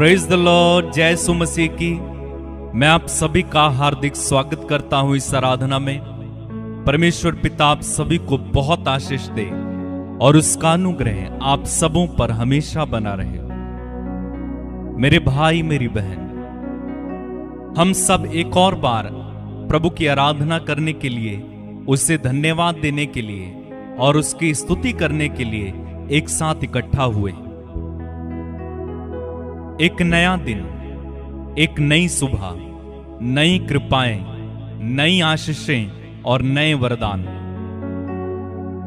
Praise the Lord. जय यीशु मसीह की। मैं आप सभी का हार्दिक स्वागत करता हूं इस आराधना में। परमेश्वर पिता आप सभी को बहुत आशीष दे और उसका अनुग्रह आप सबों पर हमेशा बना रहे। मेरे भाई मेरी बहन, हम सब एक और बार प्रभु की आराधना करने के लिए, उसे धन्यवाद देने के लिए और उसकी स्तुति करने के लिए एक साथ इकट्ठा हुए। एक नया दिन, एक नई सुबह, नई कृपाएं, नई आशीषें और नए वरदान,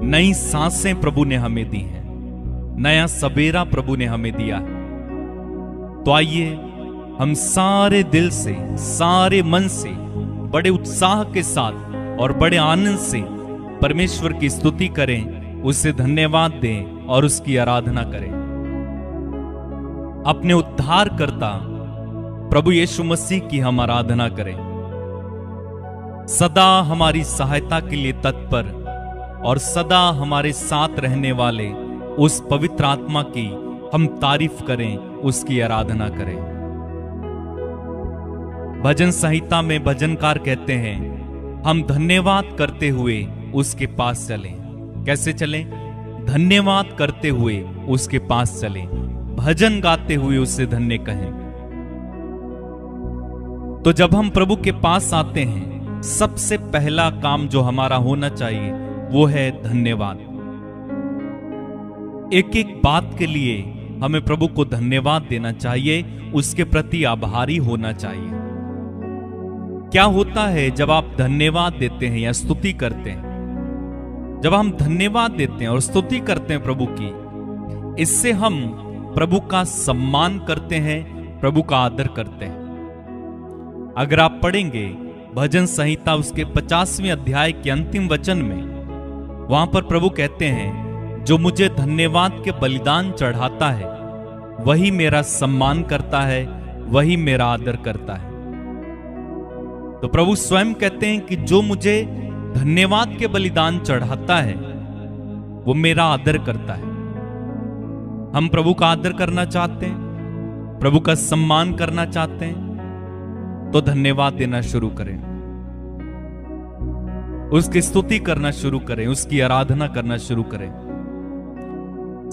नई सांसें प्रभु ने हमें दी हैं, नया सवेरा प्रभु ने हमें दिया है। तो आइए हम सारे दिल से, सारे मन से, बड़े उत्साह के साथ और बड़े आनंद से परमेश्वर की स्तुति करें, उसे धन्यवाद दें और उसकी आराधना करें। अपने उद्धारकर्ता प्रभु यीशु मसीह की हम आराधना करें। सदा हमारी सहायता के लिए तत्पर और सदा हमारे साथ रहने वाले उस पवित्र आत्मा की हम तारीफ करें, उसकी आराधना करें। भजन संहिता में भजनकार कहते हैं, हम धन्यवाद करते हुए उसके पास चलें। कैसे चलें? धन्यवाद करते हुए उसके पास चलें, भजन गाते हुए उसे धन्य कहें। तो जब हम प्रभु के पास आते हैं, सबसे पहला काम जो हमारा होना चाहिए वो है धन्यवाद। एक एक बात के लिए हमें प्रभु को धन्यवाद देना चाहिए, उसके प्रति आभारी होना चाहिए। क्या होता है जब आप धन्यवाद देते हैं या स्तुति करते हैं? जब हम धन्यवाद देते हैं और स्तुति करते हैं प्रभु की, इससे हम प्रभु का सम्मान करते हैं, प्रभु का आदर करते हैं। अगर आप पढ़ेंगे भजन संहिता उसके 50वें अध्याय के अंतिम वचन में, वहां पर प्रभु कहते हैं, जो मुझे धन्यवाद के बलिदान चढ़ाता है वही मेरा सम्मान करता है, वही मेरा आदर करता है। तो प्रभु स्वयं कहते हैं कि जो मुझे धन्यवाद के बलिदान चढ़ाता है वो मेरा आदर करता है। हम प्रभु का आदर करना चाहते हैं, प्रभु का सम्मान करना चाहते हैं, तो धन्यवाद देना शुरू करें, उसकी स्तुति करना शुरू करें, उसकी आराधना करना शुरू करें।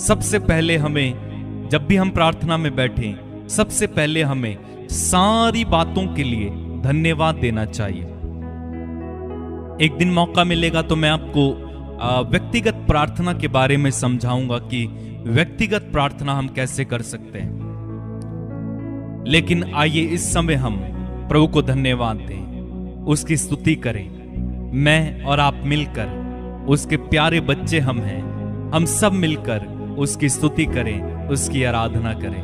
सबसे पहले हमें, जब भी हम प्रार्थना में बैठें, सबसे पहले हमें सारी बातों के लिए धन्यवाद देना चाहिए। एक दिन मौका मिलेगा तो मैं आपको व्यक्तिगत प्रार्थना के बारे में समझाऊंगा कि व्यक्तिगत प्रार्थना हम कैसे कर सकते हैं। लेकिन आइए इस समय हम प्रभु को धन्यवाद दें, उसकी स्तुति करें। मैं और आप मिलकर, उसके प्यारे बच्चे हम हैं, हम सब मिलकर उसकी स्तुति करें, उसकी आराधना करें।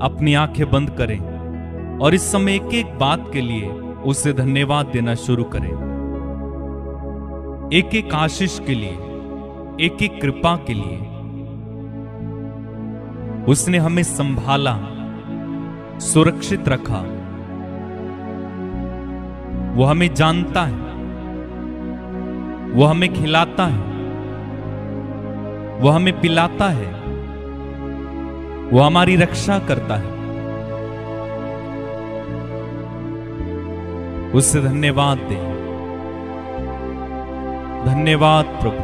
अपनी आंखें बंद करें और इस समय एक एक बात के लिए उसे धन्यवाद देना शुरू करें। एक एक आशीष के लिए, एक एक कृपा के लिए। उसने हमें संभाला, सुरक्षित रखा। वो हमें जानता है, वो हमें खिलाता है, वो हमें पिलाता है, वो हमारी रक्षा करता है। उससे धन्यवाद दें। धन्यवाद प्रभु,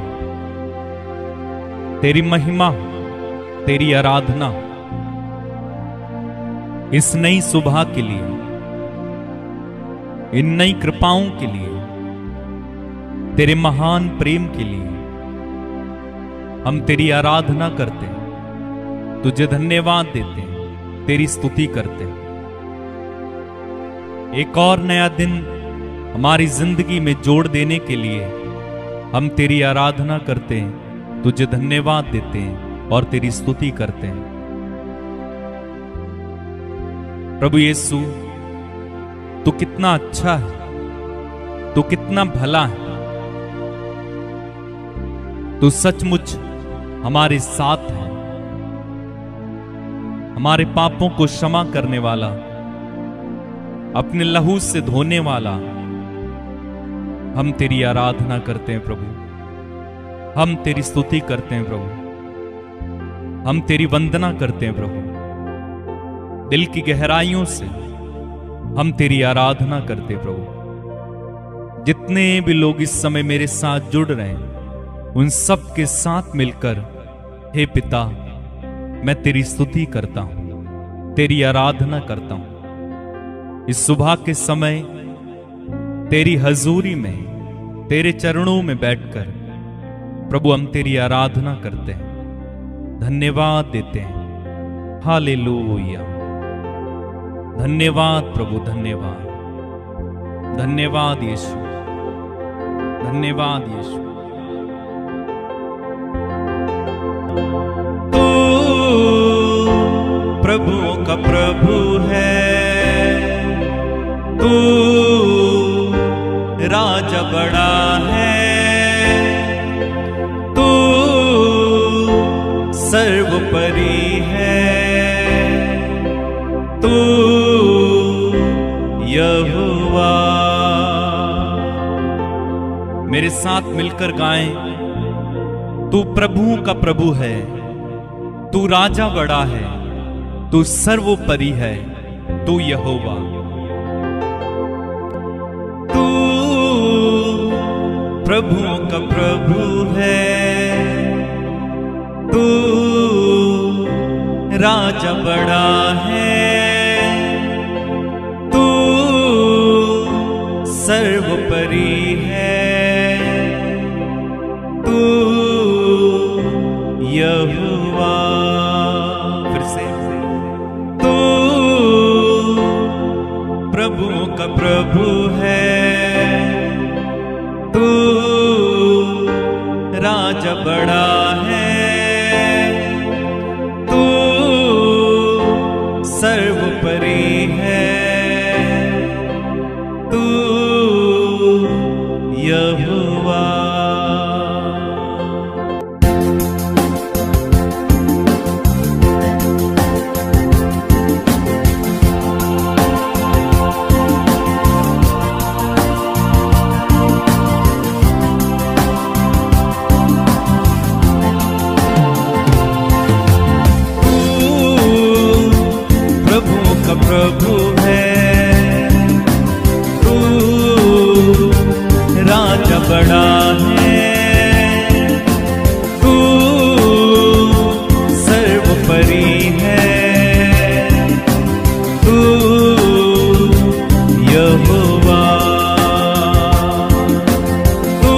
तेरी महिमा, तेरी आराधना इस नई सुबह के लिए, इन नई कृपाओं के लिए, तेरे महान प्रेम के लिए हम तेरी आराधना करते हैं, तुझे धन्यवाद देते हैं, तेरी स्तुति करते हैं। एक और नया दिन हमारी जिंदगी में जोड़ देने के लिए हम तेरी आराधना करते हैं, तुझे धन्यवाद देते हैं और तेरी स्तुति करते हैं। प्रभु यीशु, तू कितना अच्छा है, तू कितना भला है। तू सचमुच हमारे साथ है, हमारे पापों को क्षमा करने वाला, अपने लहू से धोने वाला। हम तेरी आराधना करते हैं प्रभु, हम तेरी स्तुति करते हैं प्रभु, हम तेरी वंदना करते हैं प्रभु। दिल की गहराइयों से हम तेरी आराधना करते प्रभु। जितने भी लोग इस समय मेरे साथ जुड़ रहे हैं, उन सब के साथ मिलकर हे पिता, मैं तेरी स्तुति करता हूं, तेरी आराधना करता हूं। इस सुबह के समय तेरी हजूरी में, तेरे चरणों में बैठकर प्रभु हम तेरी आराधना करते हैं, धन्यवाद देते हैं। हालेलुया। धन्यवाद प्रभु, धन्यवाद, धन्यवाद यीशु, धन्यवाद यीशु। तू प्रभुओं का प्रभु है, तू राजा बड़ा है, तू सर्वोपरि है, तू यहोवा। मेरे साथ मिलकर गाएं, तू प्रभुओं का प्रभु है, तू राजा बड़ा है, तू सर्वोपरि है, तू यहोवा। तू प्रभुओं का प्रभु है, तू राजा बड़ा है, तू सर्वोपरि है, तू यहोवा। फिर से, तू प्रभुओं का प्रभु है, तू राजा बड़ा है, तू सर्वोपरि है, तू यहोवा। प्रभु है, तू राजा बड़ा है, तू सर्वोपरि है, तू यहोवा। तू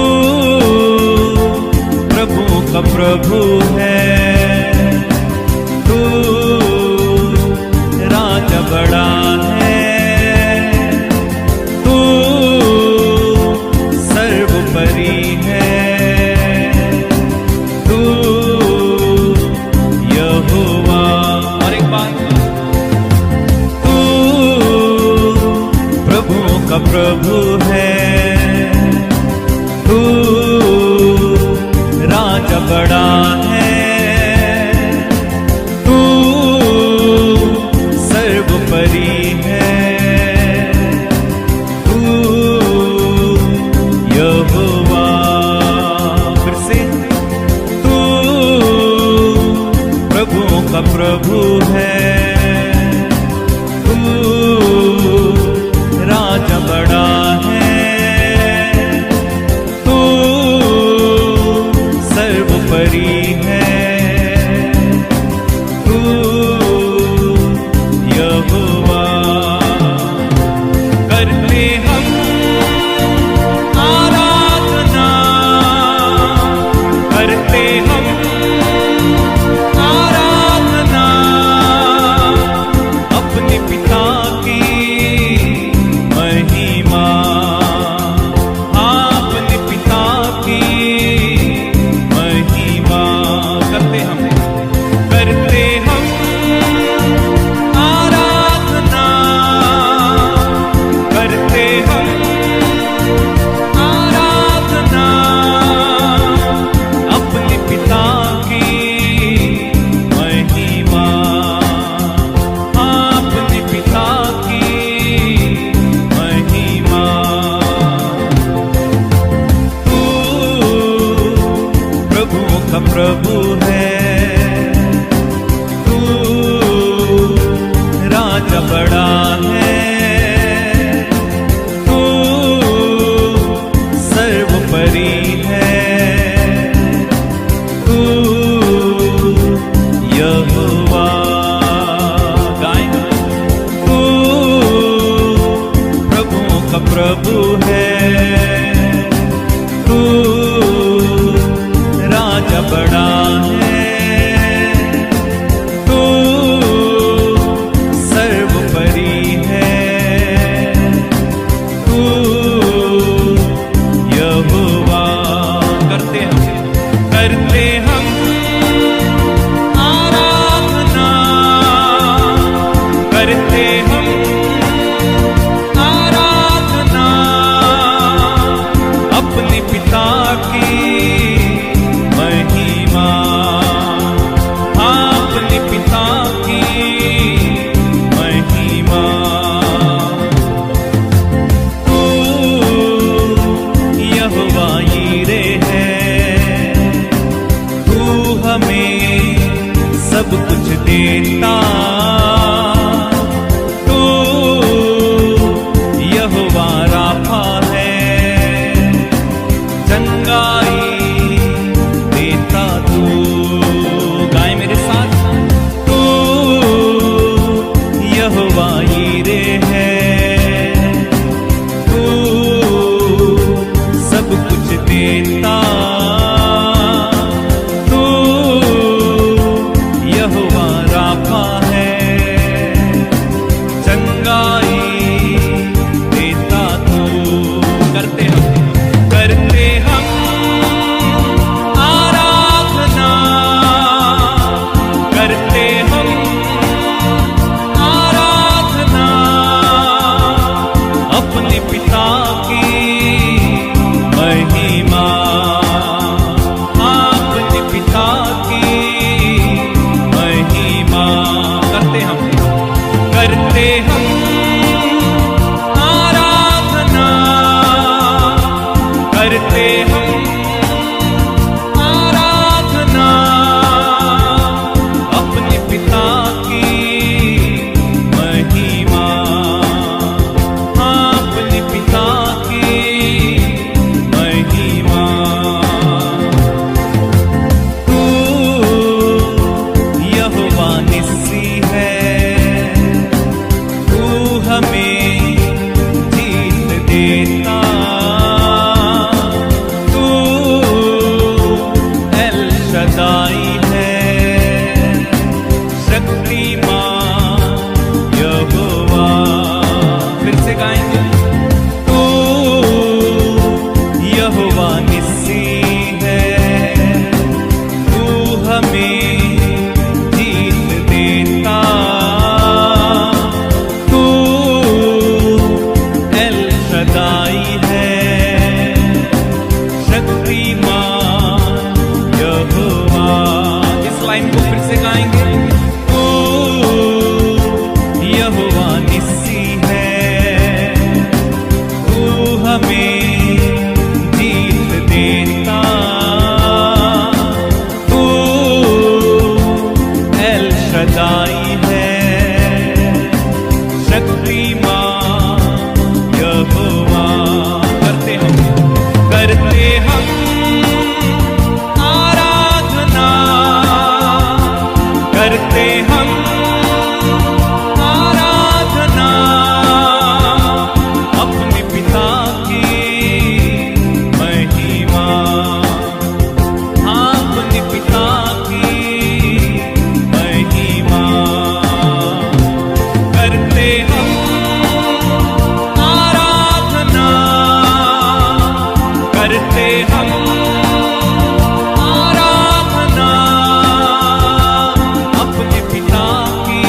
प्रभु का प्रभु है, तू राजा बड़ा है, तू सर्वोपरि है, तू यहोवा। और एक बात, तू प्रभुओं का प्रभु है, तू राजा बड़ा है, तू सर्वोपरि है, तू यहोवा। फिर से, तू प्रभुओं का प्रभु है, तू राजा बड़ा है, करते हम आराधना अपने पिता की महिमा, अपने पिता की महिमा। तू यहोवा यीरे है, तू हमें सब कुछ देता। तू यहोवा राफा है, चंगाई देता तू। गाए मेरे साथ, तू यहोवा यीरे है, तू सब कुछ देता। यहोवा राफा है, चंगाई देता तू। करते हम आराधना, करते हम आराधना अपने पिता की महिमा, अपने पिता की महिमा। करते हम आराधना, करते हम आराधना अपने पिता की महिमा, अपने पिता की महिमा। तू यहोवा निस्सी है, तू हमें जीत देता। तू एल शदाई है, शक्तिमान यहोवा। फिर से गाएंगे, तू यहोवा निस्सी है, तू हमें जीत देता। तू एल शदाई है, शक्तिमान यहोवा। इस लाइन को फिर से गाएंगे, तू यहोवा निस्सी है, तू हमें जीत देता। तू एल शदाई है, शक्तिमान यहोवा। करते हम आराधना, करते हम आराधना अपने पिता की महिमा, अपने पिता की महिमा। करते हम आराधना, करते हम आराधना अपने पिता की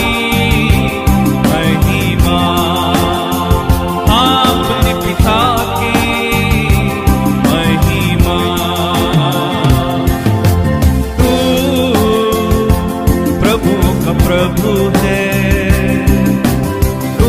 महिमा, अपने पिता की महिमा। तू प्रभु का प्रभु है, तू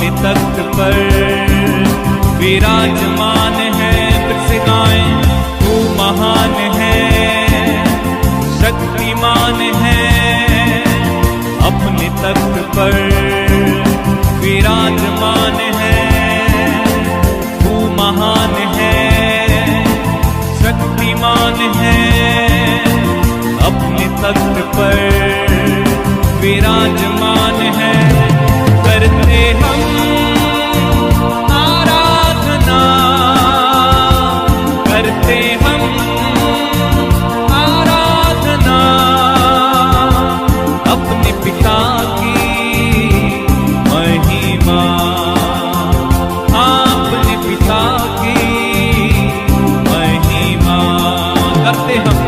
अपने तख्त पर विराजमान है। फिर से गाएं, तू महान है, शक्तिमान है, अपने तख्त पर विराजमान है। तू महान है, शक्तिमान है, अपने तख्त पर विराजमान है। करते हम आराधना, करते हम आराधना, अपने पिता की महिमा, अपने पिता की महिमा। करते हम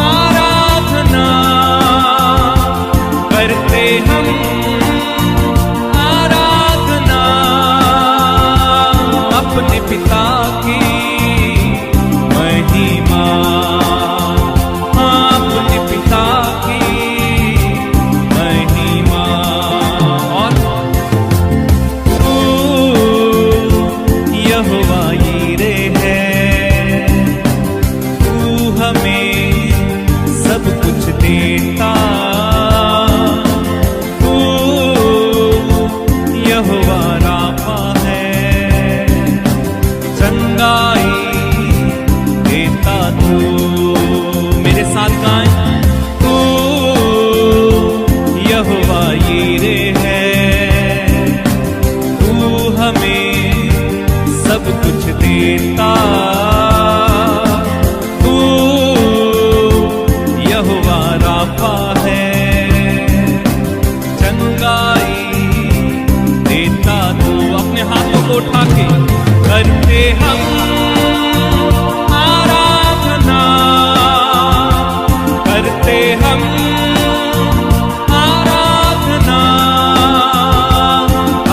आराधना, करते हम आराधना, अपने पिता की महिमा, अपने पिता की महिमा। और तू यहोवा यीरे है, तू हमें सब कुछ देता। तू यहोवा राफा है, चंगाई देता तू। मेरे साथ गाएं, तू यहोवा यीरे है, तू हमें सब कुछ देता। तू यहोवा राफा है, चंगाई देता तू। अपने हाथों को उठा के करते हम आराधना, करते हम आराधना,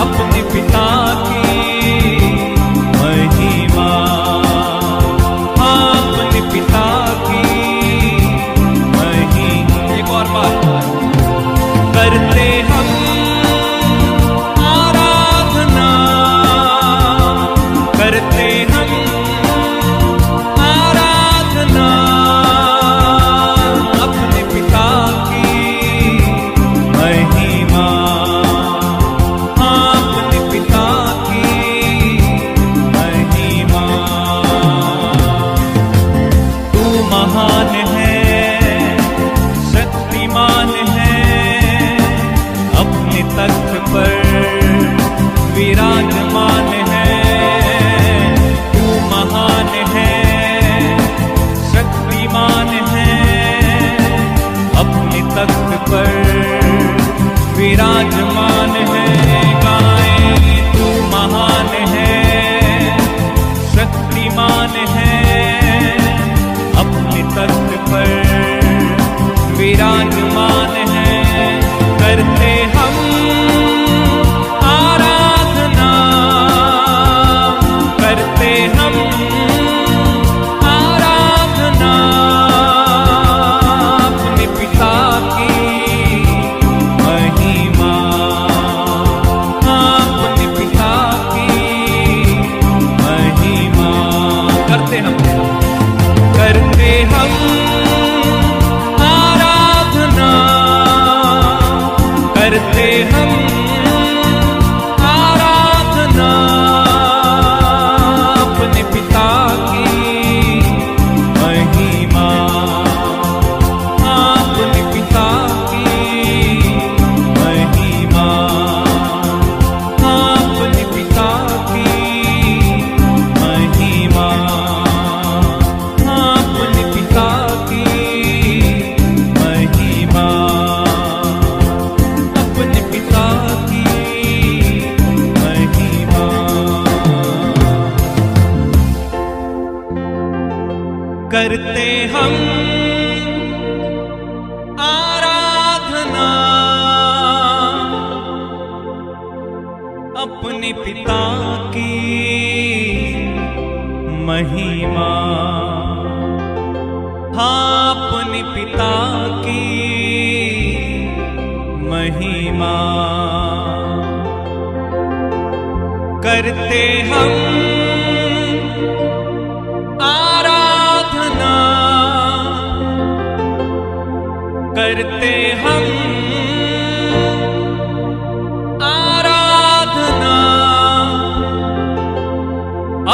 अपने पिता की महिमा, अपने पिता की महिमा। एक और बात, करते हम आराधना, करते हम आराधना, अपने पिता की महिमा, अपने पिता की महिमा। तू महान है, शक्तिमान है, अपने तख्त पर विराजमान है। तू महान है, शक्तिमान है, अपने तख्त पर विराजमान है। गाएं, तू महान है, शक्तिमान है, अपने तख्त पर विराजमान है। करते हम आराधना, करते हम आराधना, अपने पिता की महिमा, अपने पिता की महिमा। करते हम आराधना, करते हम आराधना, अपने पिता की महिमा, अपने पिता की महिमा, अपने पिता की महिमा, अपने पिता की महिमा, अपने पिता की महिमा। करते हम आराधना, अपने पिता की महिमा, हाँ अपने पिता की महिमा। करते हम आराधना, करते हम आराधना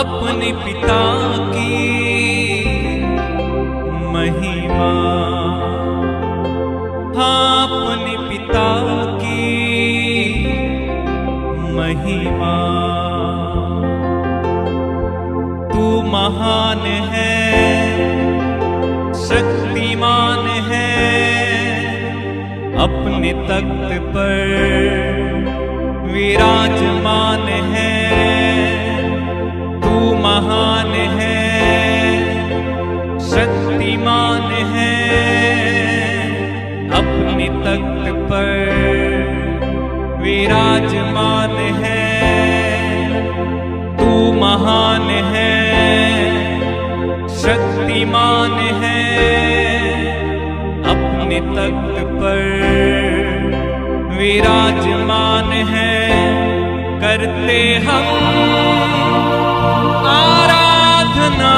अपने पिता की महिमा, हाँ अपने पिता की महिमा। तू महान है, शक्तिमान है, अपने तख्त पर विराजमान है। तू महान है, शक्तिमान है, अपने तख्त पर विराजमान है। तू महान है, शक्तिमान है, अपने तख्त पर विराजमान है। करते हम आराधना,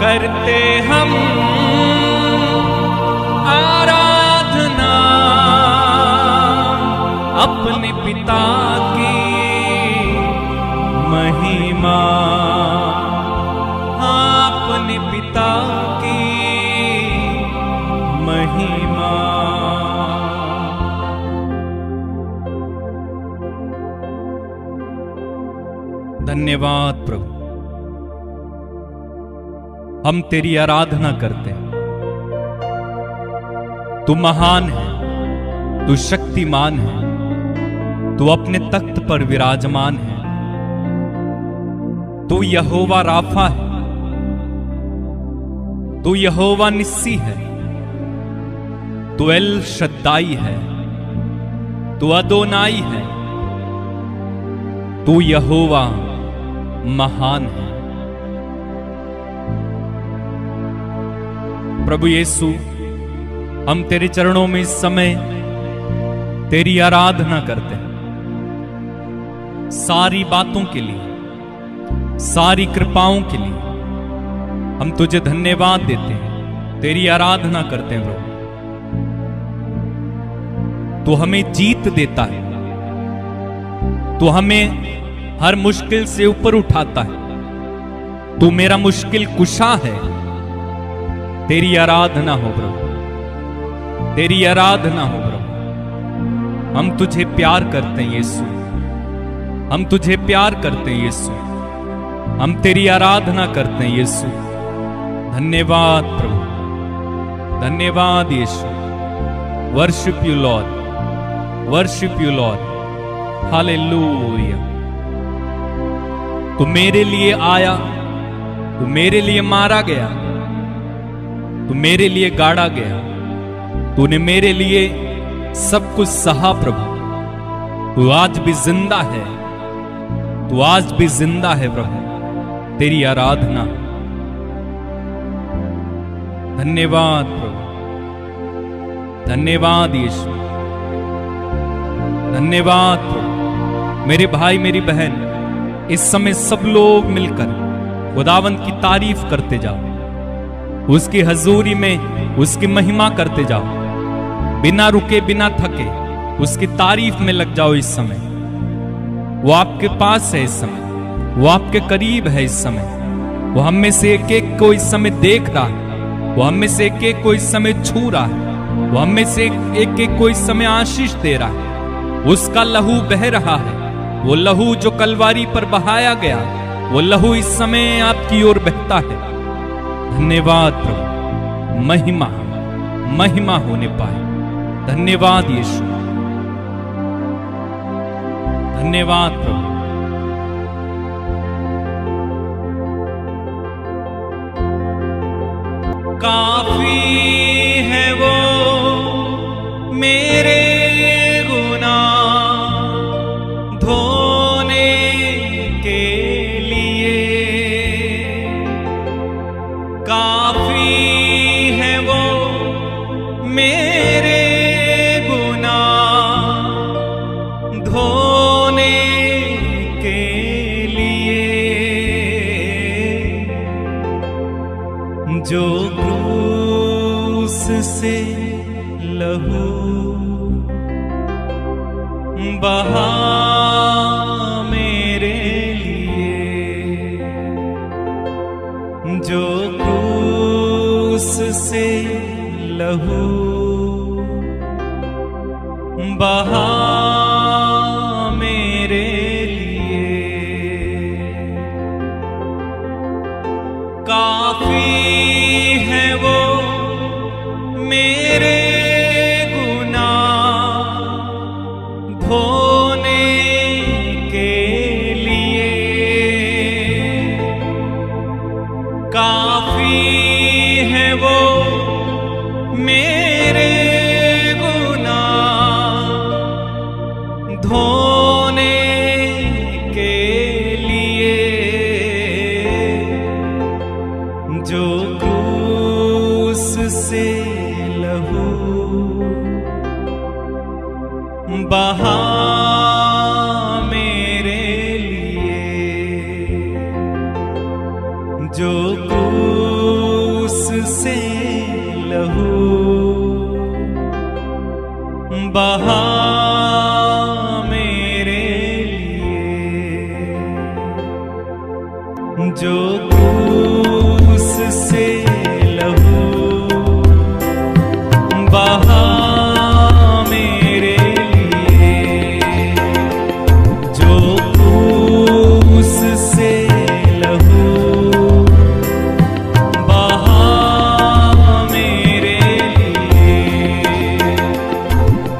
करते हम आराधना अपने पिता की महिमा, हाँ अपने पिता की महिमा। धन्यवाद प्रभु, हम तेरी आराधना करते हैं। तू महान है, तू शक्तिमान है, तू अपने तख्त पर विराजमान है। तू यहोवा राफा है, तू यहोवा निस्सी है, तू एल शद्दाई है, तू अदोनाई है, तू यहोवा महान है। प्रभु यीशु, हम तेरे चरणों में इस समय तेरी आराधना करते हैं। सारी बातों के लिए, सारी कृपाओं के लिए हम तुझे धन्यवाद देते हैं, तेरी आराधना करते हैं प्रभु। तू हमें जीत देता है, तू हमें हर मुश्किल से ऊपर उठाता है। तू मेरा मुश्किल कुशा है। तेरी आराधना हो प्रभु, तेरी आराधना हो प्रभु। हम तुझे प्यार करते हैं यीशु, हम तुझे प्यार करते हैं यीशु, हम तेरी आराधना करते हैं यीशु। धन्यवाद प्रभु, धन्यवाद यीशु। Worship you lord, worship you lord. Hallelujah. तू मेरे लिए आया, तू मेरे लिए मारा गया, तू मेरे लिए गाड़ा गया, तूने मेरे लिए सब कुछ सहा प्रभु। तू आज भी जिंदा है, तू आज भी जिंदा है प्रभु। तेरी आराधना। धन्यवाद प्रभु, धन्यवाद यीशु, धन्यवाद प्रभु। मेरे भाई मेरी बहन, इस समय सब लोग मिलकर खुदावंद की तारीफ करते जाओ, उसकी हजूरी में उसकी महिमा करते जाओ। बिना रुके बिना थके उसकी तारीफ में लग जाओ। इस समय वो आपके पास है, इस समय वो आपके करीब है, इस समय वो हम में से एक एक को इस समय देख रहा है, वो हम में से एक एक को इस समय छू रहा है, वो हम में से एक एक को इस समय आशीष दे रहा है। उसका लहू बह रहा है, वो लहू जो कलवारी पर बहाया गया, वो लहू इस समय आपकी ओर बहता है। धन्यवाद प्रभु, महिमा महिमा होने पाए। धन्यवाद यीशु, धन्यवाद प्रभु। काफी है वो मेरे मेरे गुनाह धोने से लहू बहा मेरे लिए, जो क्रूस से लहू बहा मेरे लिए, काफी है वो मेरे गुनाह धोने के लिए, काफी है वो मेरे गुनाह धोने के लिए, जो क्रूस से लहू बहा मेरे लिए, जो क्रूस से लहू बहा मेरे लिए, जो क्रूस से लहू बहा मेरे लिए, जो क्रूस से लहू बहा मेरे लिए,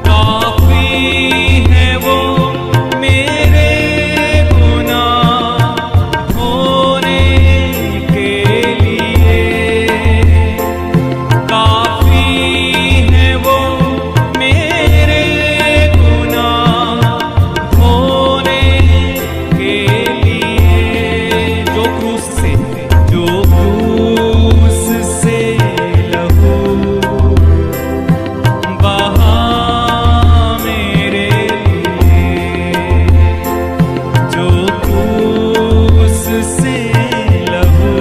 काफी है वो मेरे गुनाह धोने के लिए, काफी है वो मेरे गुनाह धोने के लिए, जो क्रूस से लहू बहा मेरे लिए, जो क्रूस से लहू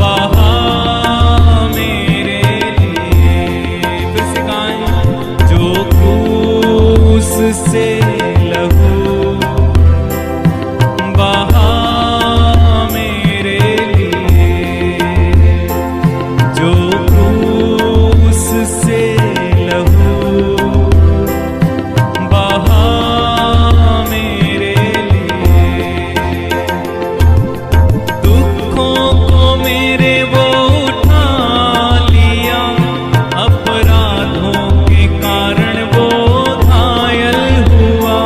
बहा मेरे लिए, फिर से गाएं, जो क्रूस से लहू बहा मेरे लिए, जो क्रूस से लहू बहा मेरे लिए, दुखों को मेरे वो उठा लिया, अपराधों के कारण वो घायल हुआ,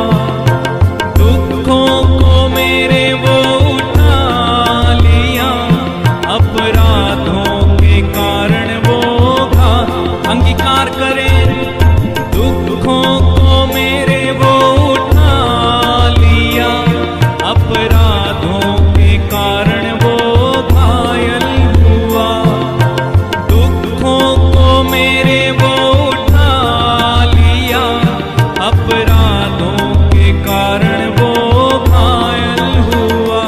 दुखों को मेरे वो उठा लिया, अपराधों के कारण वो अंगीकार करें, दुखों को मेरे वो उठा लिया, अपराधों के कारण वो घायल हुआ, दुखों को मेरे वो उठा लिया, अपराधों के कारण वो घायल हुआ,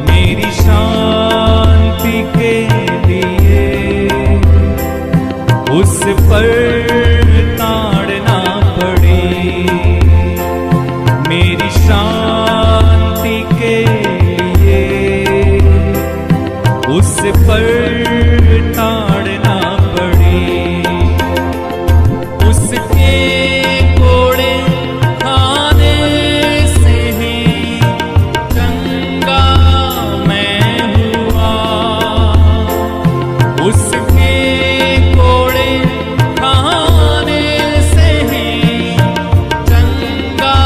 मेरी शांति के लिए उस पर ताड़ना पड़ी, मेरी शांति के लिए उस पर ताड़ना पड़ी, उसके कोड़े खाने से ही चंगा मैं हुआ, उसके कोड़े खाने से ही चंगा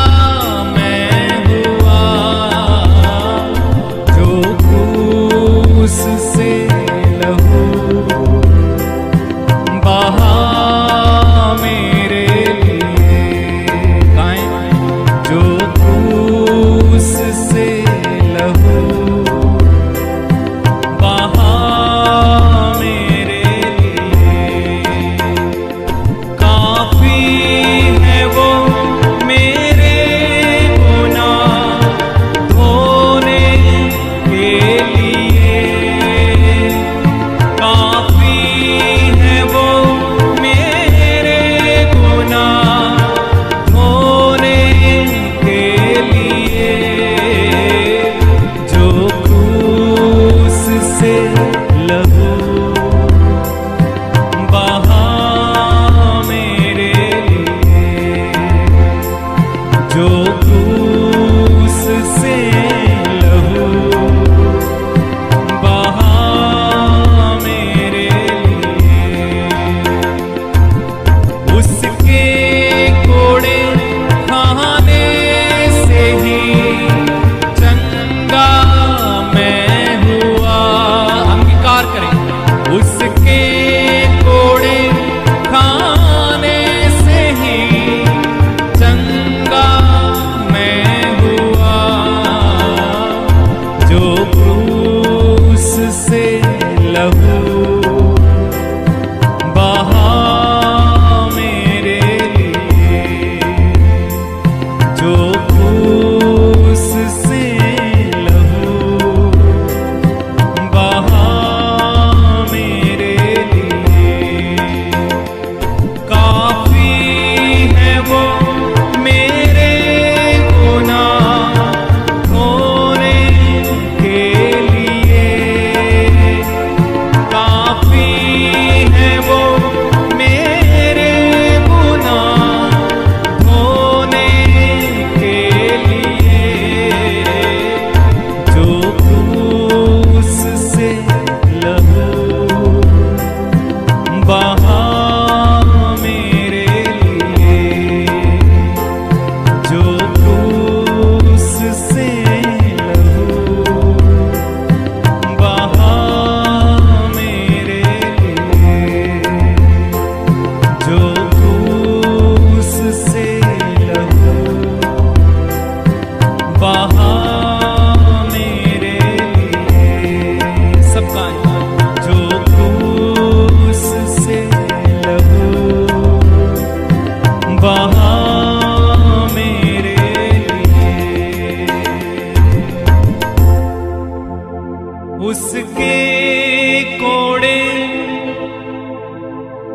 मैं हुआ, जो क्रूस से लहू बहा मेरे लिए, गाएं, जो क्रूस से लहू बहा मेरे लिए,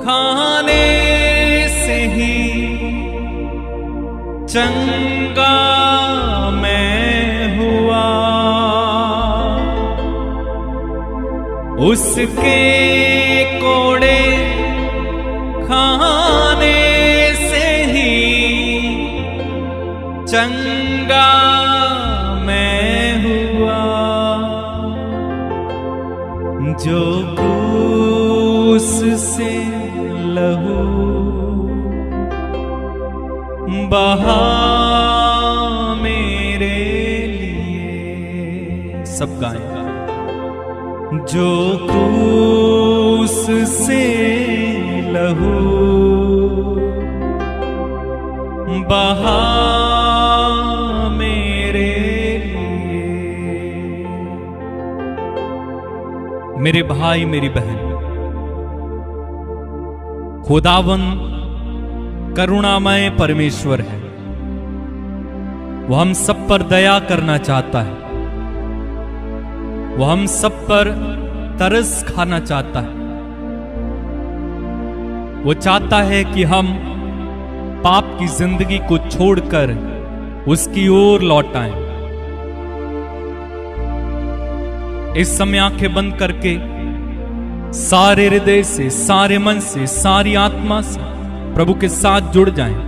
खाने से ही चंगा मैं हुआ, उसके कोड़े खाने से ही चंगा मैं हुआ। जो क्रूस से लहू बहा मेरे लिए, सब गाएगा। जो क्रूस से लहू बहा मेरे लिए। मेरे भाई मेरी बहन, खुदावन करुणामय परमेश्वर है। वो हम सब पर दया करना चाहता है, वो हम सब पर तरस खाना चाहता है। वो चाहता है कि हम पाप की जिंदगी को छोड़कर उसकी ओर लौट आएं। इस समय आंखें बंद करके सारे हृदय से, सारे मन से, सारी आत्मा से प्रभु के साथ जुड़ जाएं।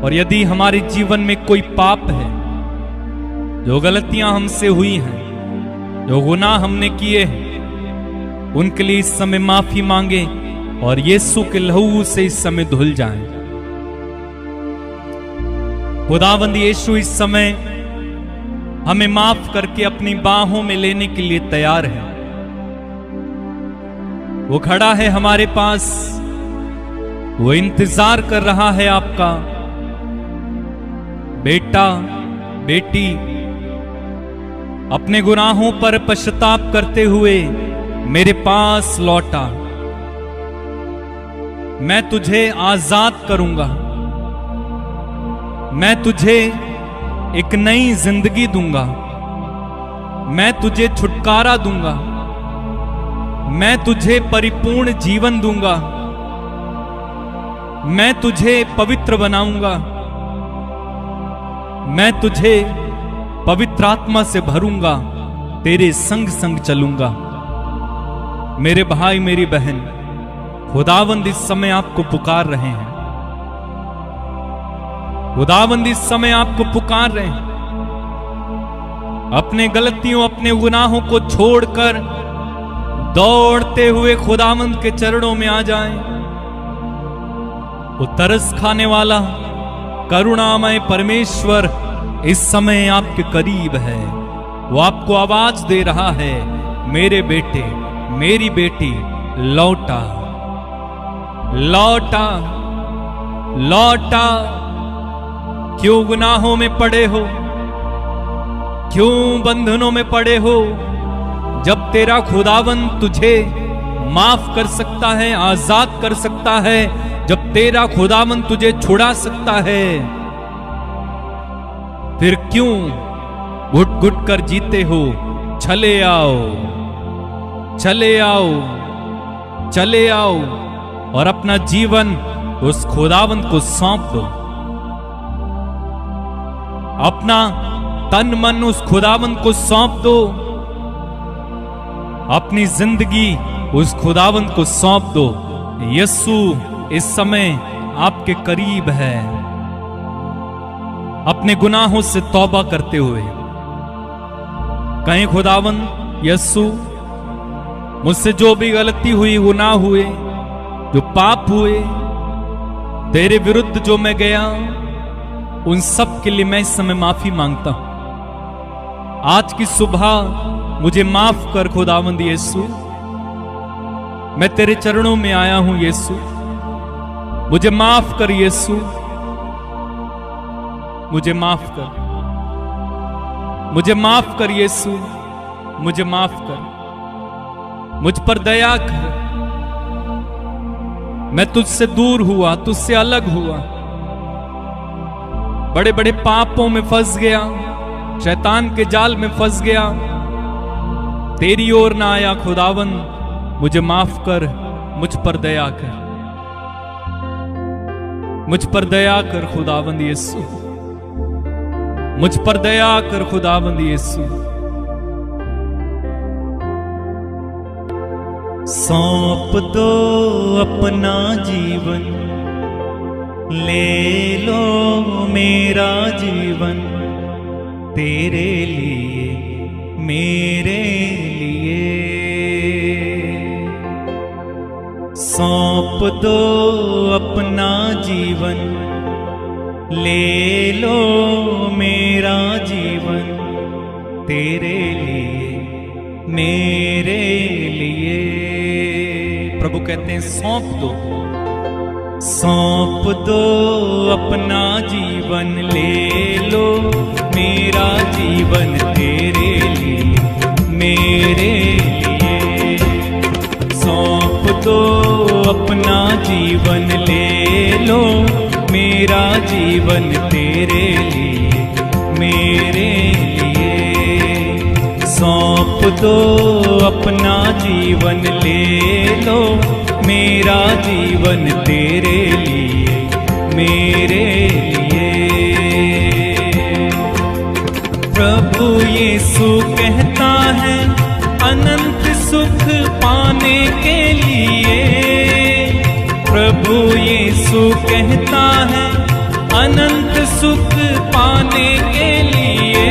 और यदि हमारे जीवन में कोई पाप है, जो गलतियां हमसे हुई हैं, जो गुनाह हमने किए हैं, उनके लिए इस समय माफी मांगे और यीशु के लहू से इस समय धुल जाएं। खुदावंद यीशु इस समय हमें माफ करके अपनी बाहों में लेने के लिए तैयार है। वो खड़ा है हमारे पास, वो इंतजार कर रहा है आपका। बेटा बेटी, अपने गुनाहों पर पश्चाताप करते हुए मेरे पास लौटा। मैं तुझे आजाद करूंगा, मैं तुझे एक नई जिंदगी दूंगा, मैं तुझे छुटकारा दूंगा, मैं तुझे परिपूर्ण जीवन दूंगा, मैं तुझे पवित्र बनाऊंगा, मैं तुझे पवित्र आत्मा से भरूंगा, तेरे संग संग चलूंगा। मेरे भाई मेरी बहन, खुदावंद इस समय आपको पुकार रहे हैं। खुदावंद इस समय आपको पुकार रहे हैं। अपने गलतियों, अपने गुनाहों को छोड़कर दौड़ते हुए खुदावंद के चरणों में आ जाएं। वो तरस खाने वाला करुणामय परमेश्वर इस समय आपके करीब है। वो आपको आवाज दे रहा है, मेरे बेटे मेरी बेटी, लौटा लौटा लौटा। क्यों गुनाहों में पड़े हो, क्यों बंधनों में पड़े हो, जब तेरा खुदावन तुझे माफ कर सकता है, आजाद कर सकता है, जब तेरा खुदावन तुझे छुड़ा सकता है, फिर क्यों घुट घुट कर जीते हो? चले आओ, चले आओ, चले आओ और अपना जीवन उस खुदावंत को सौंप दो। अपना तन मन उस खुदावंत को सौंप दो। अपनी जिंदगी उस खुदावंत को सौंप दो। यीशु इस समय आपके करीब है। अपने गुनाहों से तौबा करते हुए कहीं, खुदावंत यीशु, मुझसे जो भी गलती हुई, गुनाह हुए, जो पाप हुए, तेरे विरुद्ध जो मैं गया, उन सब के लिए मैं इस समय माफी मांगता हूं। आज की सुबह मुझे माफ कर खुदावंद यीशु। मैं तेरे चरणों में आया हूं यीशु, मुझे माफ कर यीशु, मुझे माफ कर, मुझे माफ कर यीशु, मुझे माफ कर, मुझ पर दया कर। मैं तुझसे दूर हुआ, तुझसे अलग हुआ, बड़े बड़े पापों में फंस गया, शैतान के जाल में फंस गया, तेरी ओर ना आया। खुदावन मुझे माफ कर, मुझ पर दया कर, मुझ पर दया कर खुदावंद यीशु, मुझ पर दया कर खुदावंद यीशु। सौंप दो अपना जीवन, ले लो मेरा जीवन, तेरे लिए मेरे लिए। सौंप दो अपना जीवन, ले लो मेरा जीवन, तेरे लिए मेरे लिए। प्रभु कहते हैं सौंप दो, सौंप दो अपना जीवन, ले लो मेरा जीवन, तेरे लिए मेरे लिए। सौंप दो अपना जीवन, ले लो मेरा जीवन, तेरे लिए मेरे लिए। सौंप दो अपना जीवन, ले लो मेरा जीवन, तेरे लिए मेरे लिए। प्रभु यीशु कहता है अनंत सुख पाने के लिए। प्रभु यीशु कहता है अनंत सुख पाने के लिए।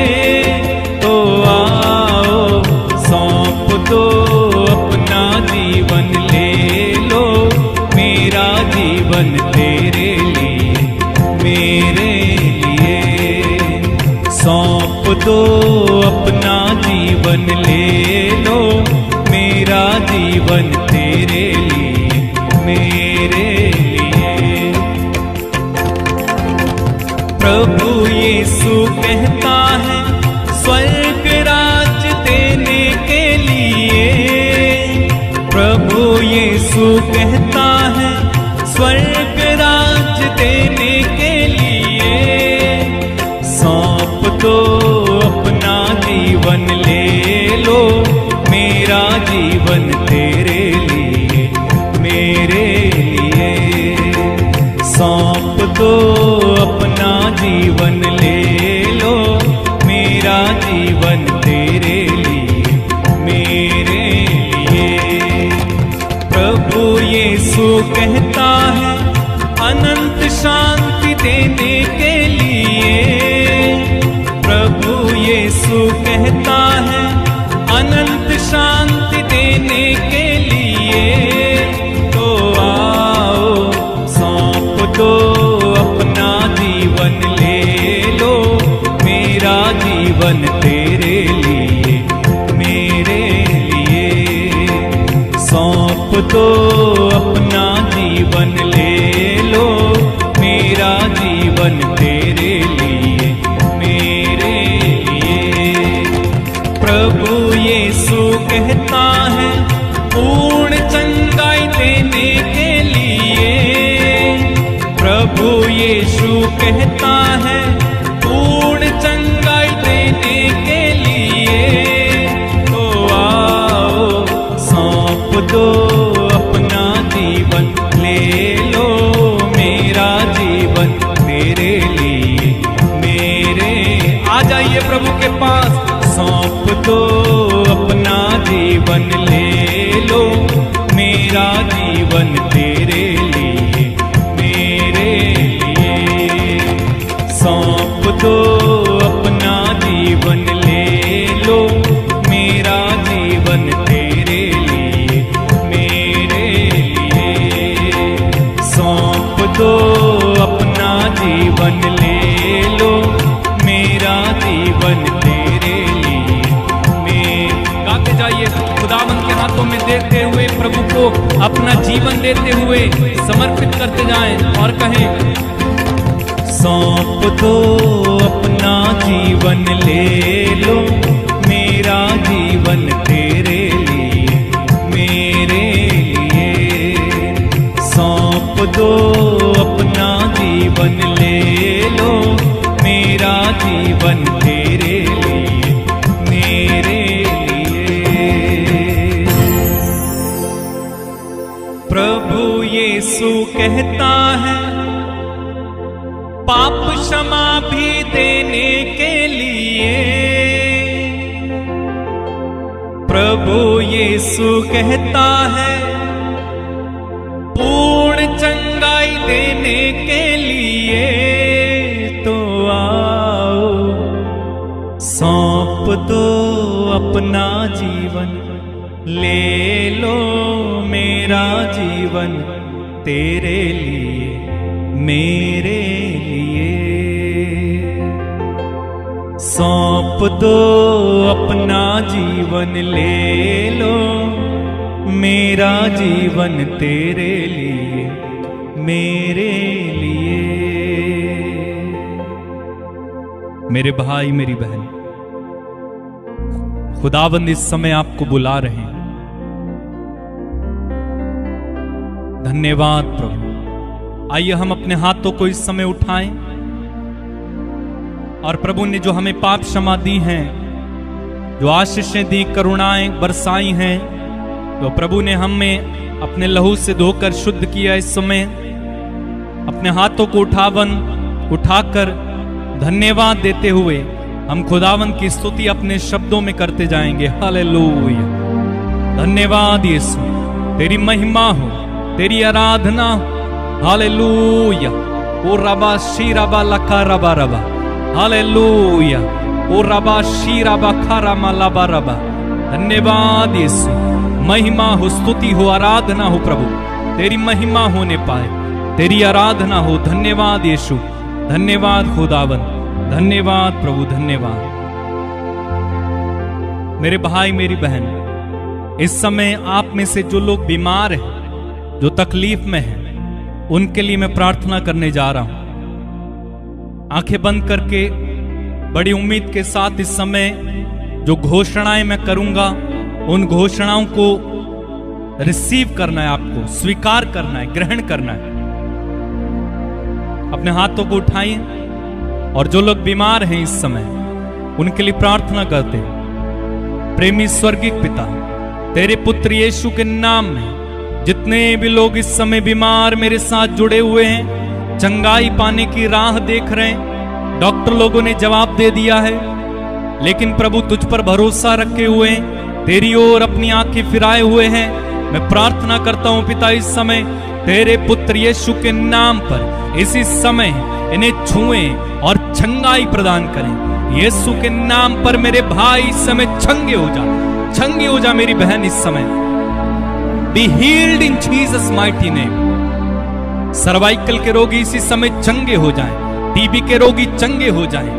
तो आओ सौंप दो अपना जीवन, ले लो मेरा जीवन, तेरे लिए मेरे लिए। सौंप दो अपना जीवन, ले लो मेरा जीवन, तेरे लिए मेरे लिए। प्रभु यीशु कहता है स्वर्ग राज देने के लिए। प्रभु यीशु कहता है स्वर्ग राज देने के लिए। सौंप दो अपना जीवन, ले लो मेरा जीवन, तेरे लिए मेरे लिए। सौंप दो अपना जीवन, ले लो मेरा जीवन, तेरे लिए मेरे लिए। प्रभु यीशु कहता है अनंत शांति देने के लिए। प्रभु यीशु कहता है अनंत शांति देने के लिए। तो आओ सौंप दो अपना जीवन, ले लो मेरा जीवन, तेरे लिए मेरे लिए। सौंप दो अपना जीवन, ले लो मेरा जीवन, तेरे लिए मेरे लिए। प्रभु यीशु कहता है पूर्ण चंगाई देने के लिए। प्रभु यीशु कहता है पूर्ण चंगाई देने के लिए। तो आओ सौंप दो अपना जीवन, ले लो मेरा जीवन, तेरे लिए मेरे। आ जाइए प्रभु के पास, सौंप दो अपना जीवन, ले लो मेरा जीवन, तेरे लिए मेरे लिए। सौंप दो अपना जीवन, ले लो मेरा जीवन, तेरे लिए मेरे लिए। सौंप दो अपना जीवन, ले लो मेरा जीवन, तेरे लिए गाते जाइए। खुदावंद के हाथों में देते हुए, प्रभु को अपना जीवन देते हुए समर्पित करते जाएं और कहें सौंप दो अपना जीवन, ले लो मेरा जीवन, तेरे लिए मेरे लिए। सौंप दो अपना जीवन, ले लो मेरा जीवन, तेरे लिए मेरे लिए। यीशु कहता है, पाप क्षमा भी देने के लिए। प्रभु यीशु कहता है, पूर्ण चंगाई देने के लिए। तो आओ, सौंप दो अपना जीवन, ले लो मेरा जीवन, तेरे लिए मेरे लिए। सौंप दो अपना जीवन, ले लो मेरा जीवन, तेरे लिए मेरे लिए। मेरे भाई मेरी बहन, खुदावंद इस समय आपको बुला रहे हैं। धन्यवाद प्रभु। आइए हम अपने हाथों को इस समय उठाएं और प्रभु ने जो हमें पाप क्षमा दी हैं, जो आशीषें दी, करुणाएं बरसाई हैं, तो प्रभु ने हमें अपने लहू से धोकर शुद्ध किया। इस समय अपने हाथों को उठाकर धन्यवाद देते हुए हम खुदावन की स्तुति अपने शब्दों में करते जाएंगे। हालेलुया। धन्यवाद यीशु, तेरी महिमा हो, तेरी आराधना हो। हालेलुया। ओ रबा शी रबा लका रबा रबा। हालेलुया। ओ रबा शी रबा खा मा लबा रबा। धन्यवाद यीशु, महिमा हो, स्तुति हो, आराधना हो प्रभु, तेरी महिमा होने पाए, तेरी आराधना हो। धन्यवाद यीशु, धन्यवाद खुदावन, धन्यवाद प्रभु, धन्यवाद। मेरे भाई मेरी बहन, इस समय आप में से जो लोग बीमार हैं, जो तकलीफ में हैं, उनके लिए मैं प्रार्थना करने जा रहा हूं। आंखें बंद करके बड़ी उम्मीद के साथ इस समय जो घोषणाएं मैं करूंगा, उन घोषणाओं को रिसीव करना है, आपको स्वीकार करना है, ग्रहण करना है। अपने हाथों को उठाइए और जो लोग बीमार हैं इस समय, उनके लिए प्रार्थना करते हैं। प्रेमी स्वर्गीय पिता, तेरे पुत्र यीशु के नाम में जितने भी लोग इस समय बीमार मेरे साथ जुड़े हुए हैं, चंगाई पाने की राह देख रहे हैं, डॉक्टर लोगों ने जवाब दे दिया है, लेकिन प्रभु तुझ पर भरोसा रखे हुए हैं, तेरी ओर अपनी आंखें फिराए हुए हैं। मैं प्रार्थना करता हूं पिता, इस समय तेरे पुत्र यीशु के नाम पर इसी समय इन्हें छुएं और चंगाई प्रदान करें। यीशु के नाम पर मेरे भाई इस समय चंगे हो जा, चंगी हो जा मेरी बहन इस समय। Be healed in Jesus mighty name. Cervical के रोगी इसी समय चंगे हो जाएं, टीबी के रोगी चंगे हो जाएं,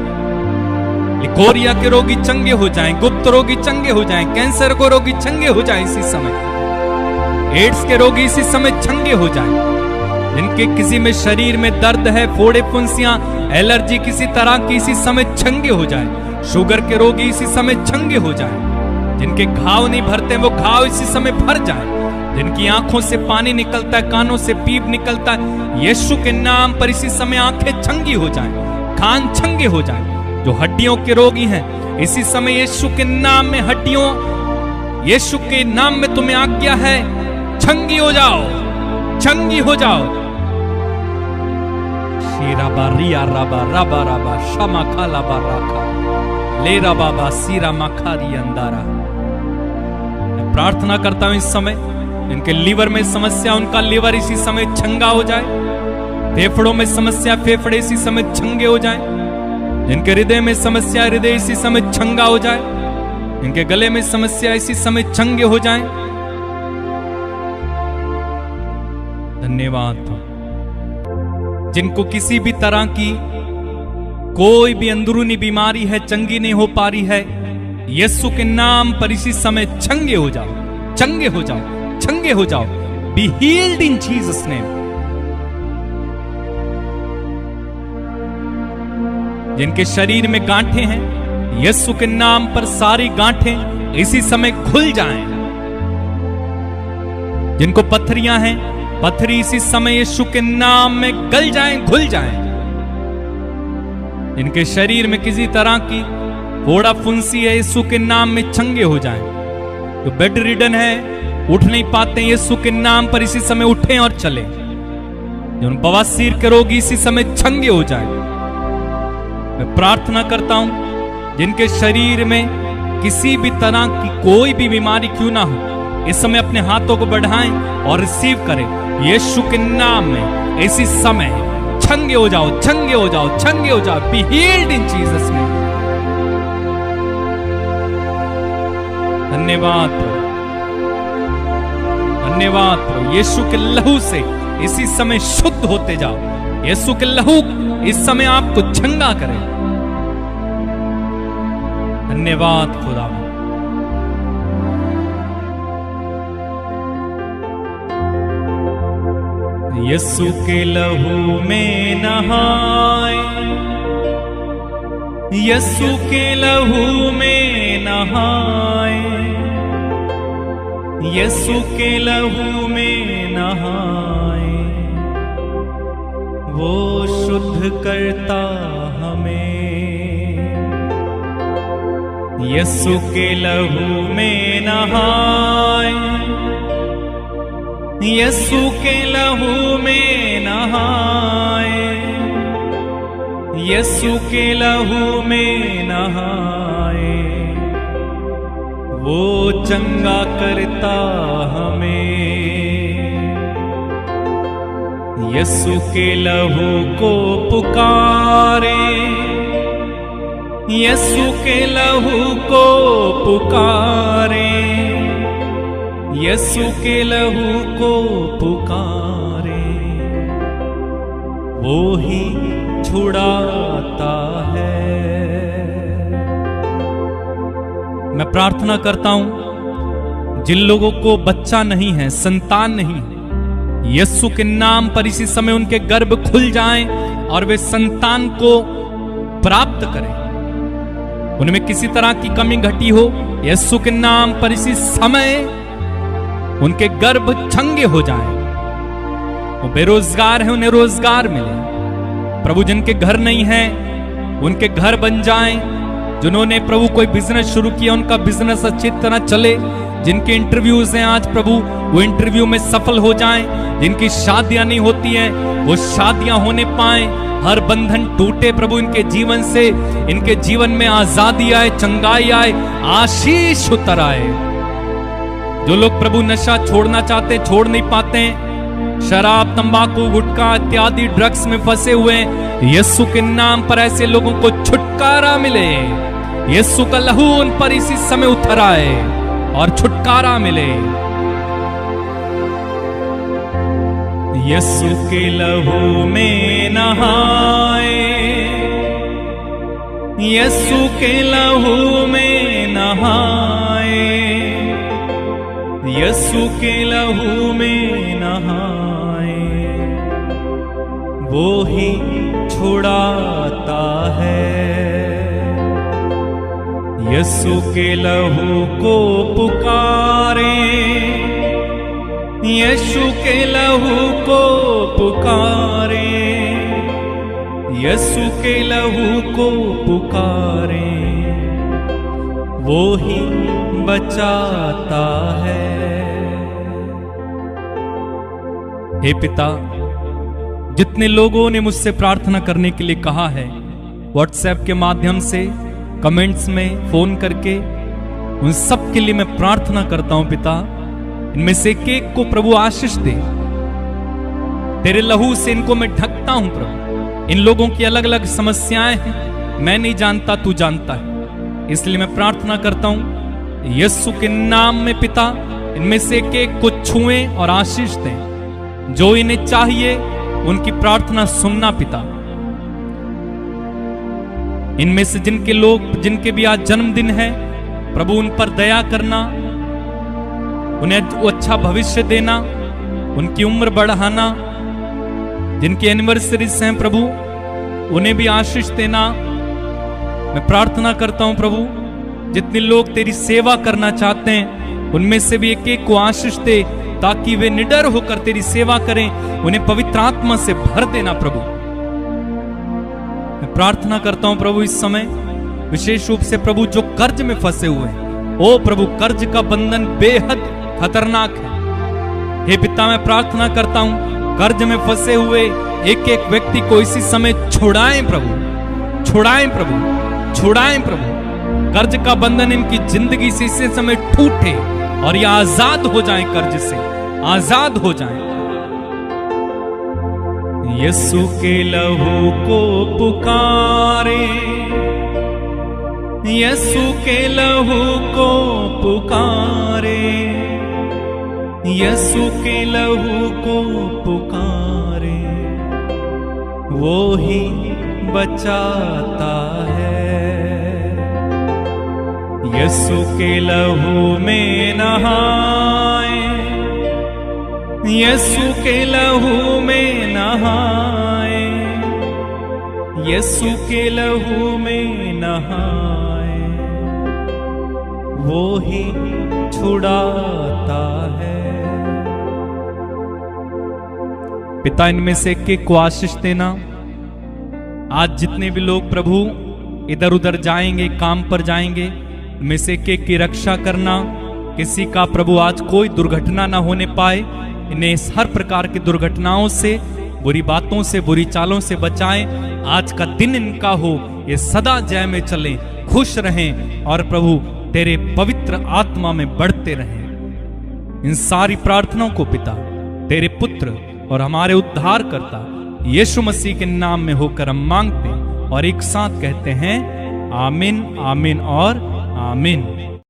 लिकोरिया के रोगी चंगे हो जाएं, गुप्त रोगी चंगे हो जाएं, कैंसर को रोगी चंगे हो जाएं इसी समय, एड्स के रोगी इसी समय चंगे हो जाएं, जिनके किसी में शरीर में दर्द है, फोड़े फुंसियां, एलर्जी किसी तरह की इसी समय चंगे हो जाए। शुगर के रोगी इसी समय चंगे हो जाए। जिनके घाव नहीं भरते वो घाव इसी समय भर जाए। जिनकी आंखों से पानी निकलता है, कानों से पीप निकलता है, यीशु के नाम पर इसी समय आंखें चंगी हो जाएं, कान चंगे हो जाएं। जो हड्डियों के रोगी हैं इसी समय यीशु के नाम में हड्डियों, यीशु के नाम में तुम्हें आज्ञा है, चंगी हो जाओ, चंगी हो जाओ। शीराबा रिया राबा राबा राबा शमा खाला बाराका ले राबा सीरा मखारी अंदारा। मैं प्रार्थना करता हूं इस समय इनके लीवर में समस्या, उनका लीवर इसी समय चंगा हो जाए। फेफड़ों में समस्या, फेफड़े इसी समय चंगे हो जाए। जिनके हृदय में समस्या, हृदय इसी समय चंगा हो जाए। इनके गले में समस्या इसी समय चंगे हो जाए। धन्यवाद। जिनको किसी भी तरह की कोई भी अंदरूनी बीमारी है, चंगी नहीं हो पा रही है, यीशु के नाम पर इसी समय चंगे हो जाओ, चंगे हो जाओ, चंगे हो जाओ। Be healed in Jesus name. जिनके शरीर में गांठें हैं, यीशु के नाम पर सारी गांठें इसी समय खुल जाएं। जिनको पत्थरियां हैं, पत्थरी इसी समय यीशु के नाम में गल जाएं, घुल जाएं। जिनके शरीर में किसी तरह की फोड़ा फुंसी है, यीशु के नाम में चंगे हो जाएं। जो बेड रिडन है, उठ नहीं पाते, यीशु के नाम पर इसी समय उठें और चलें। जो बवासीर के रोगी इसी समय चंगे हो जाए। मैं प्रार्थना करता हूं जिनके शरीर में किसी भी तरह की कोई भी बीमारी क्यों ना हो, इस समय अपने हाथों को बढ़ाएं और रिसीव करें यीशु के नाम में। इसी समय चंगे हो जाओ, चंगे हो जाओ, चंगे हो जाओ। Be healed in Jesus name. धन्यवाद, धन्यवाद। यीशु के लहू से इसी समय शुद्ध होते जाओ। यीशु के लहू इस समय आपको चंगा करे। धन्यवाद खुदा। यीशु के लहू में नहाए, यीशु के लहू में नहाए, यीशु के लहू में नहाए। वो शुद्ध करता हमें। यीशु के लहू में नहाए, यीशु के लहू में नहाए, यीशु के लहू में नहाए। वो चंगा करता हमें। यीशु के लहू को पुकारे, यीशु के लहू को पुकारे, यीशु के लहू को पुकारे। वो ही छुड़ाता है। मैं प्रार्थना करता हूं जिन लोगों को बच्चा नहीं है, संतान नहीं है, यीशु के नाम पर इसी समय उनके गर्भ खुल जाएं और वे संतान को प्राप्त करें। उनमें किसी तरह की कमी घटी हो, यीशु के नाम पर इसी समय उनके गर्भ चंगे हो जाएं। वो बेरोजगार हैं, उन्हें रोजगार मिले। प्रभु जिनके घर नहीं है उनके घर बन जाएं। जिन्होंने प्रभु कोई बिजनेस शुरू किया उनका बिजनेस अच्छी तरह चले। जिनके इंटरव्यूज हैं आज प्रभु वो इंटरव्यू में सफल हो जाएं। जिनकी शादियां नहीं होती हैं वो शादियां होने पाएं। हर बंधन टूटे प्रभु इनके जीवन से। इनके जीवन में आजादी आए, चंगाई आए, आशीष उतर आए। जो लोग प्रभु नशा छोड़ना चाहते छोड़ नहीं पाते, शराब, तंबाकू, गुटखा इत्यादि ड्रग्स में फंसे हुए, यीशु के नाम पर ऐसे लोगों को छुटकारा मिले। यीशु का लहू उन पर इसी समय उतर आए और छुटकारा मिले। यीशु के लहू में नहाए, यीशु के लहू में नहाए, यीशु के लहू में नहाए। वो ही छुड़ाता है। यीशु के लहू को पुकारे, यीशु के लहू को पुकारे, यीशु के लहू को पुकारे। वो ही बचाता है। हे पिता, जितने लोगों ने मुझसे प्रार्थना करने के लिए कहा है, व्हाट्सएप के माध्यम से, कमेंट्स में, फोन करके, उन सब के लिए मैं प्रार्थना करता हूं पिता, इनमें से एक एक को प्रभु आशीष दे। तेरे लहू से इनको मैं ढकता हूं प्रभु। इन लोगों की अलग अलग समस्याएं हैं, मैं नहीं जानता, तू जानता है। इसलिए मैं प्रार्थना करता हूं यीशु के नाम में पिता, इनमें से एक एक को छुएं और आशीष दें। जो इन्हें चाहिए उनकी प्रार्थना सुनना पिता। इनमें से जिनके भी आज जन्मदिन है प्रभु, उन पर दया करना, उन्हें अच्छा भविष्य देना, उनकी उम्र बढ़ाना। जिनकी एनिवर्सरीज हैं प्रभु, उन्हें भी आशीष देना। मैं प्रार्थना करता हूं प्रभु, जितने लोग तेरी सेवा करना चाहते हैं उनमें से भी एक एक को आशीष दे, ताकि वे निडर होकर तेरी सेवा करें। उन्हें पवित्र आत्मा से भर देना प्रभु। मैं प्रार्थना करता हूं प्रभु इस समय विशेष रूप से प्रभु जो कर्ज में फंसे हुए हैं, ओ प्रभु कर्ज का बंधन बेहद खतरनाक है। हे पिता, मैं प्रार्थना करता हूं कर्ज में फंसे हुए एक एक व्यक्ति को इसी समय छुड़ाएं प्रभु, छुड़ाएं प्रभु, छुड़ाएं प्रभु। कर्ज का बंधन इनकी जिंदगी से इसी समय टूटे और ये आजाद हो जाएं, कर्ज से आजाद हो जाएं। यीशु के लहू को पुकारे, यीशु के लहू को पुकारे, यीशु के लहू को पुकारे, वो ही बचाता है। यीशु के लहू में नहाए, यीशु के लहू में नहाए, यीशु के लहू में नहाए, वो ही छुड़ाता है। पिता, इनमें से एक को आशीष देना। आज जितने भी लोग प्रभु इधर उधर जाएंगे, काम पर जाएंगे, में से एक की रक्षा करना। किसी का प्रभु आज कोई दुर्घटना ना होने पाए, इन्हें हर प्रकार की दुर्घटनाओं से, बुरी बातों से, बुरी चालों से बचाएं। आज का दिन इनका हो, ये सदा जय में चलें, खुश रहें और प्रभु तेरे पवित्र आत्मा में बढ़ते रहें। इन सारी प्रार्थनाओं को पिता तेरे पुत्र और हमारे उद्धारकर्ता यीशु मसीह के नाम में होकर हम मांगते और एक साथ कहते हैं आमीन, आमीन और आमीन।